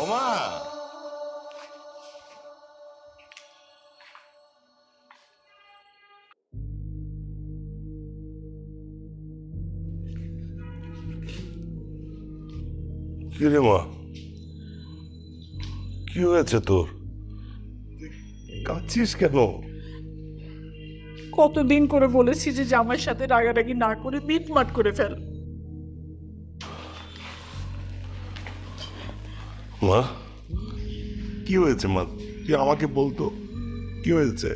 ওমা কি রে মা, কি হয়েছে তোর? কাঁদছিস কেন? কতদিন করে বলেছি যে জামাইয়ের সাথে রাগারাগি না করে মিটমাট করে ফেল। মা কি হয়েছে মা, তুই আমাকে বলতো কি হয়েছে?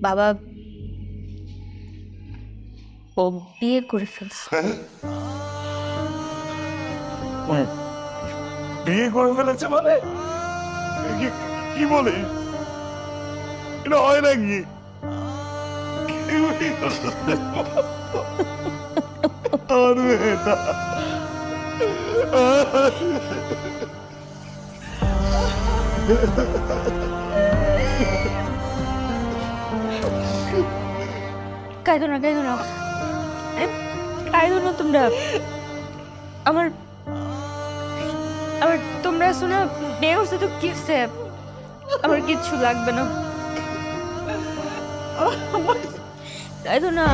বাবা ও বিয়ে করে ফেলছে। বিয়ে করে ফেলেছে মানে? কি বলে? এটা হয় নাকি? আর মেয়েটা কাঁদো না কাঁদো না, কাঁদো না তোমরা। আমার আমার তোমরা শোনা বিয়ে করছে তো কি হচ্ছে, আমার কিচ্ছু লাগবে না, কাঁদো না।